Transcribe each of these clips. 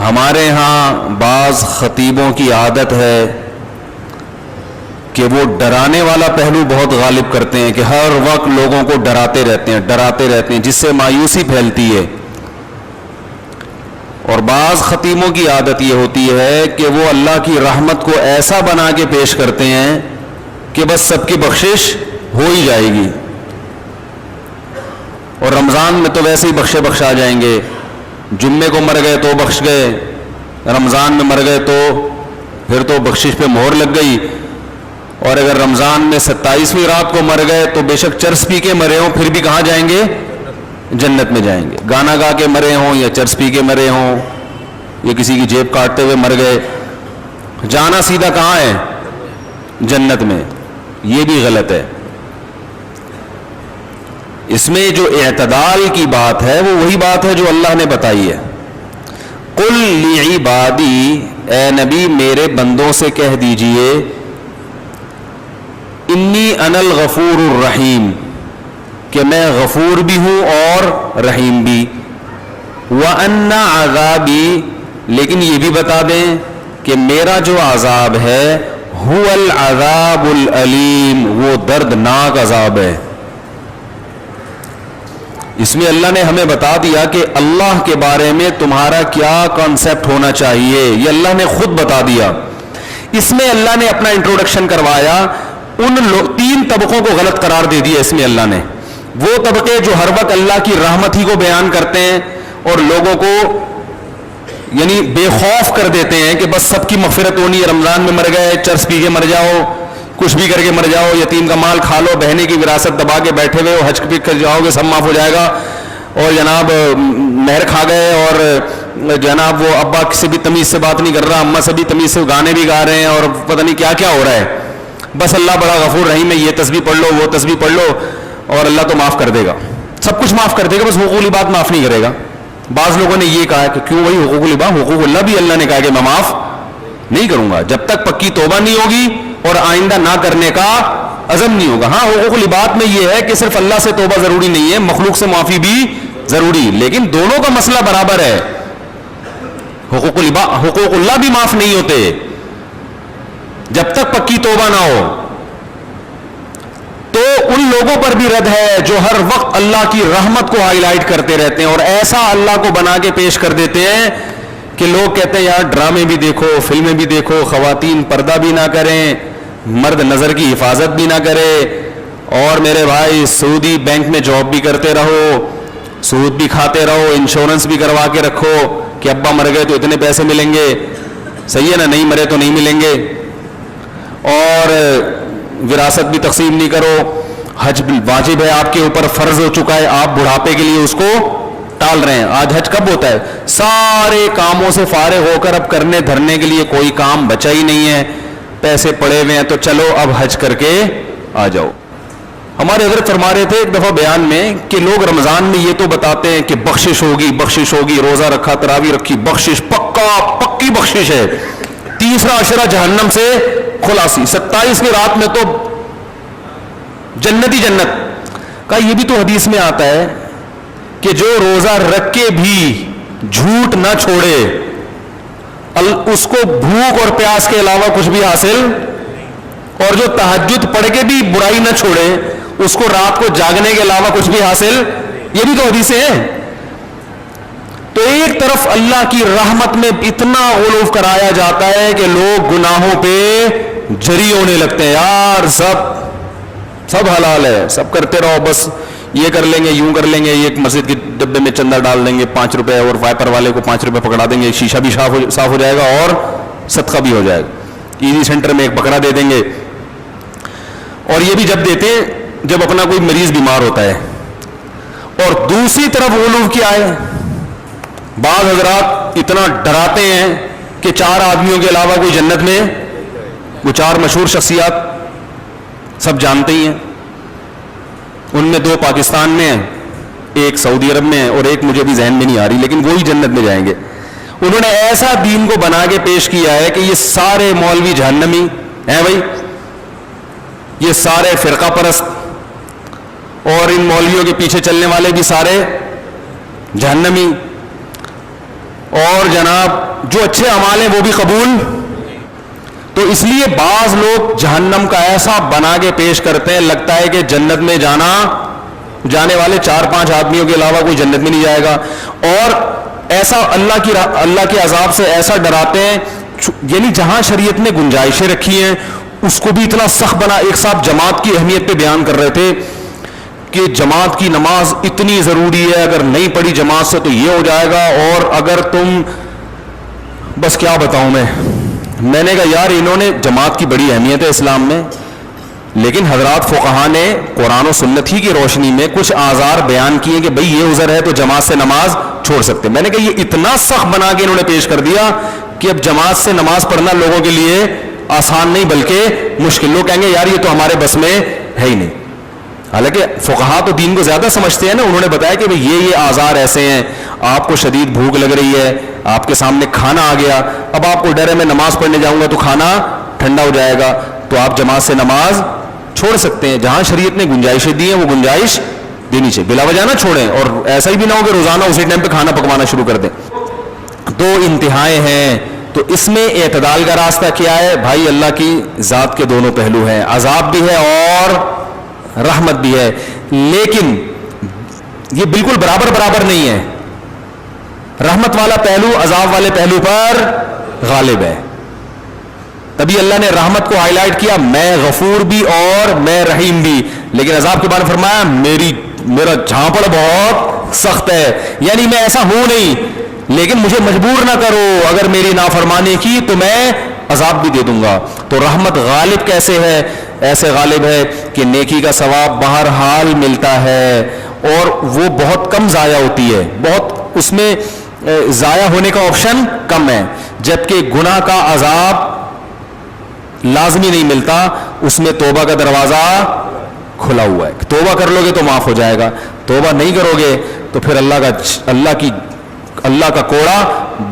ہمارے ہاں بعض خطیبوں کی عادت ہے کہ وہ ڈرانے والا پہلو بہت غالب کرتے ہیں کہ ہر وقت لوگوں کو ڈراتے رہتے ہیں جس سے مایوسی پھیلتی ہے. اور بعض خطیبوں کی عادت یہ ہوتی ہے کہ وہ اللہ کی رحمت کو ایسا بنا کے پیش کرتے ہیں کہ بس سب کی بخشش ہو ہی جائے گی. اور رمضان میں تو ویسے ہی بخشا جائیں گے. جمعے کو مر گئے تو بخش گئے, رمضان میں مر گئے تو پھر تو بخشش پہ مہر لگ گئی. اور اگر رمضان میں 27ویں رات کو مر گئے تو بے شک چرس پی کے مرے ہوں پھر بھی کہاں جائیں گے؟ جنت میں جائیں گے. گانا گا کے مرے ہوں یا چرس پی کے مرے ہوں یا کسی کی جیب کاٹتے ہوئے مر گئے, جانا سیدھا کہاں ہے؟ جنت میں. یہ بھی غلط ہے. اس میں جو اعتدال کی بات ہے وہ وہی بات ہے جو اللہ نے بتائی ہے. قل لعبادی, اے نبی میرے بندوں سے کہہ دیجئے, انی انا الغفور الرحیم, کہ میں غفور بھی ہوں اور رحیم بھی. وَأَنَّ عَذَابِي, لیکن یہ بھی بتا دیں کہ میرا جو عذاب ہے هُوَ الْعَذَابُ الْأَلِيمُ, وہ دردناک عذاب ہے. اس میں اللہ نے ہمیں بتا دیا کہ اللہ کے بارے میں تمہارا کیا کانسیپٹ ہونا چاہیے, یہ اللہ نے خود بتا دیا. اس میں اللہ نے اپنا انٹروڈکشن کروایا, ان 3 طبقوں کو غلط قرار دے دیا اس میں اللہ نے. وہ طبقے جو ہر وقت اللہ کی رحمت ہی کو بیان کرتے ہیں اور لوگوں کو یعنی بے خوف کر دیتے ہیں کہ بس سب کی مغفرت ہونی ہے, رمضان میں مر گئے چرس پی کے مر جاؤ, کچھ بھی کر کے مر جاؤ, یتیم کا مال کھا لو, بہنے کی وراثت دبا کے بیٹھے ہوئے ہو, حج پہ کر جاؤ گے سب معاف ہو جائے گا, اور جناب مہر کھا گئے, اور جناب وہ ابا سے بھی تمیز سے بات نہیں کر رہا, اماں سے بھی تمیز سے گانے بھی گا رہے ہیں, اور پتہ نہیں کیا کیا ہو رہا ہے. بس اللہ بڑا غفور رحیم ہے, یہ تسبیح پڑھ لو وہ تسبیح پڑھ لو اور اللہ تو معاف کر دے گا, سب کچھ معاف کر دے گا, بس حقوق العباد معاف نہیں کرے گا. بعض لوگوں نے یہ کہا کہ کیوں بھائی حقوق العباد, حقوق اللہ بھی اللہ نے کہا کہ میں معاف نہیں کروں گا جب تک پکی توبہ نہیں ہوگی اور آئندہ نہ کرنے کا عزم نہیں ہوگا. ہاں حقوق العباد میں یہ ہے کہ صرف اللہ سے توبہ ضروری نہیں ہے, مخلوق سے معافی بھی ضروری, لیکن دونوں کا مسئلہ برابر ہے. حقوق اللہ بھی معاف نہیں ہوتے جب تک پکی توبہ نہ ہو. تو ان لوگوں پر بھی رد ہے جو ہر وقت اللہ کی رحمت کو ہائی لائٹ کرتے رہتے ہیں اور ایسا اللہ کو بنا کے پیش کر دیتے ہیں کہ لوگ کہتے ہیں یار ڈرامے بھی دیکھو, فلمیں بھی دیکھو, خواتین پردہ بھی نہ کریں, مرد نظر کی حفاظت بھی نہ کرے, اور میرے بھائی سعودی بینک میں جاب بھی کرتے رہو, سود بھی کھاتے رہو, انشورنس بھی کروا کے رکھو کہ ابا مر گئے تو اتنے پیسے ملیں گے, صحیح ہے نا, نہیں مرے تو نہیں ملیں گے, اور وراثت بھی تقسیم نہیں کرو, حج واجب ہے آپ کے اوپر, فرض ہو چکا ہے, آپ بڑھاپے کے لیے اس کو ٹال رہے ہیں. آج حج کب ہوتا ہے؟ سارے کاموں سے فارغ ہو کر اب کرنے دھرنے کے لیے کوئی کام بچا ہی نہیں ہے, پیسے پڑے ہوئے ہیں تو چلو اب حج کر کے آ جاؤ. ہمارے حضرت فرما رہے تھے ایک دفعہ بیان میں کہ لوگ رمضان میں یہ تو بتاتے ہیں کہ بخشش ہوگی, روزہ رکھا, تراویح رکھی, بخشش پکی بخشش ہے, تیسرا عشرہ جہنم سے خلاصی, 27ویں رات میں تو جنت ہی جنت کا. یہ بھی تو حدیث میں آتا ہے کہ جو روزہ رکھ کے بھی جھوٹ نہ چھوڑے اس کو بھوک اور پیاس کے علاوہ کچھ بھی حاصل, اور جو تہجد پڑھ کے بھی برائی نہ چھوڑے اس کو رات کو جاگنے کے علاوہ کچھ بھی حاصل, یہ بھی تو حدیثیں ہیں. تو ایک طرف اللہ کی رحمت میں اتنا غلو کرایا جاتا ہے کہ لوگ گناہوں پہ جری ہونے لگتے ہیں, یار سب حلال ہے, سب کرتے رہو, بس یہ کر لیں گے, یوں کر لیں گے, ایک مسجد کے ڈبے میں چندہ ڈال دیں گے 5 روپے, اور وائپر والے کو 5 روپے پکڑا دیں گے, شیشہ بھی صاف ہو جائے گا اور صدقہ بھی ہو جائے گا, ایزی سینٹر میں ایک بکرا دے دیں گے. اور یہ بھی جب دیتے ہیں جب اپنا کوئی مریض بیمار ہوتا ہے. اور دوسری طرف غلو کیا ہے, بعض حضرات اتنا ڈراتے ہیں کہ 4 آدمیوں کے علاوہ کوئی جنت میں, وہ 4 مشہور شخصیات سب جانتے ہی ہیں, ان میں 2 پاکستان میں ہیں, ایک سعودی عرب میں ہے, اور ایک مجھے بھی ذہن میں نہیں آ رہی, لیکن وہی جنت میں جائیں گے. انہوں نے ایسا دین کو بنا کے پیش کیا ہے کہ یہ سارے مولوی جہنمی ہیں بھائی, یہ سارے فرقہ پرست, اور ان مولویوں کے پیچھے چلنے والے بھی سارے جہنمی, اور جناب جو اچھے اعمال ہیں وہ بھی قبول. تو اس لیے بعض لوگ جہنم کا ایسا بنا کے پیش کرتے ہیں لگتا ہے کہ جنت میں جانے والے 4-5 آدمیوں کے علاوہ کوئی جنت میں نہیں جائے گا, اور ایسا اللہ کے عذاب سے ایسا ڈراتے ہیں, یعنی جہاں شریعت نے گنجائشیں رکھی ہیں اس کو بھی اتنا سخت بنا. ایک صاحب جماعت کی اہمیت پہ بیان کر رہے تھے کہ جماعت کی نماز اتنی ضروری ہے, اگر نہیں پڑھی جماعت سے تو یہ ہو جائے گا, اور اگر تم, بس کیا بتاؤں میں نے کہا یار انہوں نے, جماعت کی بڑی اہمیت ہے اسلام میں, لیکن حضرات فقہا نے قرآن و سنت ہی کی روشنی میں کچھ آزار بیان کیے کہ بھئی یہ عذر ہے تو جماعت سے نماز چھوڑ سکتے. میں نے کہا یہ اتنا سخت بنا کے انہوں نے پیش کر دیا کہ اب جماعت سے نماز پڑھنا لوگوں کے لیے آسان نہیں بلکہ مشکل. لوگ کہیں گے یار یہ تو ہمارے بس میں ہے ہی نہیں. حالانکہ فقہا تو دین کو زیادہ سمجھتے ہیں نا, انہوں نے بتایا کہ یہ آزار ایسے ہیں, آپ کو شدید بھوک لگ رہی ہے, آپ کے سامنے کھانا آ گیا, اب آپ کو ڈر ہے میں نماز پڑھنے جاؤں گا تو کھانا ٹھنڈا ہو جائے گا, تو آپ جماعت سے نماز چھوڑ سکتے ہیں. جہاں شریعت نے گنجائشیں دی ہیں وہ گنجائش دینی چاہیے, بلا وجہ نہ چھوڑیں, اور ایسا ہی بھی نہ ہو کہ روزانہ اسی ٹائم پہ کھانا پکوانا شروع کر دیں. دو انتہائیں ہیں, تو اس میں اعتدال کا راستہ کیا ہے بھائی؟ اللہ کی ذات کے دونوں پہلو ہیں, عذاب بھی ہے اور رحمت بھی ہے, لیکن یہ بالکل برابر نہیں ہے. رحمت والا پہلو عذاب والے پہلو پر غالب ہے. تبھی اللہ نے رحمت کو ہائی لائٹ کیا, میں غفور بھی اور میں رحیم بھی, لیکن عذاب کے بارے میں فرمایا میرا جھانپڑ بہت سخت ہے, یعنی میں ایسا ہوں نہیں لیکن مجھے مجبور نہ کرو, اگر میری نافرمانی کی تو میں عذاب بھی دے دوں گا. تو رحمت غالب کیسے ہے؟ ایسے غالب ہے کہ نیکی کا ثواب بہرحال ملتا ہے, اور وہ بہت کم ضائع ہوتی ہے, بہت اس میں ضائع ہونے کا آپشن کم ہے, جبکہ گناہ کا عذاب لازمی نہیں ملتا, اس میں توبہ کا دروازہ کھلا ہوا ہے. توبہ کر لو گے تو معاف ہو جائے گا, توبہ نہیں کرو گے تو پھر اللہ کا کوڑا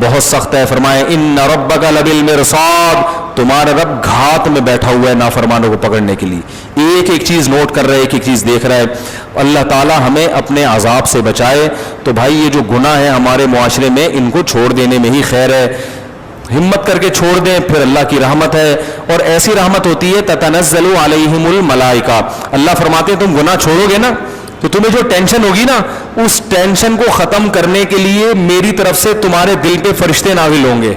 بہت سخت ہے. فرمائے ان ربک لبالمرصاد, تمہارا رب گھات میں بیٹھا ہوا ہے نافرمانوں کو پکڑنے کے لیے. ایک ایک چیز نوٹ کر رہا ہے, ایک ایک چیز دیکھ رہا ہے. اللہ تعالی ہمیں اپنے عذاب سے بچائے. تو بھائی یہ جو گناہ ہے ہمارے معاشرے میں, ان کو چھوڑ دینے میں ہی خیر ہے, ہمت کر کے چھوڑ دیں, پھر اللہ کی رحمت ہے. اور ایسی رحمت ہوتی ہے تتنزل علیہم الملائکہ, اللہ فرماتے ہیں تم گناہ چھوڑو گے نا تو تمہیں جو ٹینشن ہوگی نا, اس ٹینشن کو ختم کرنے کے لیے میری طرف سے تمہارے دل پہ فرشتے نازل ہوں گے.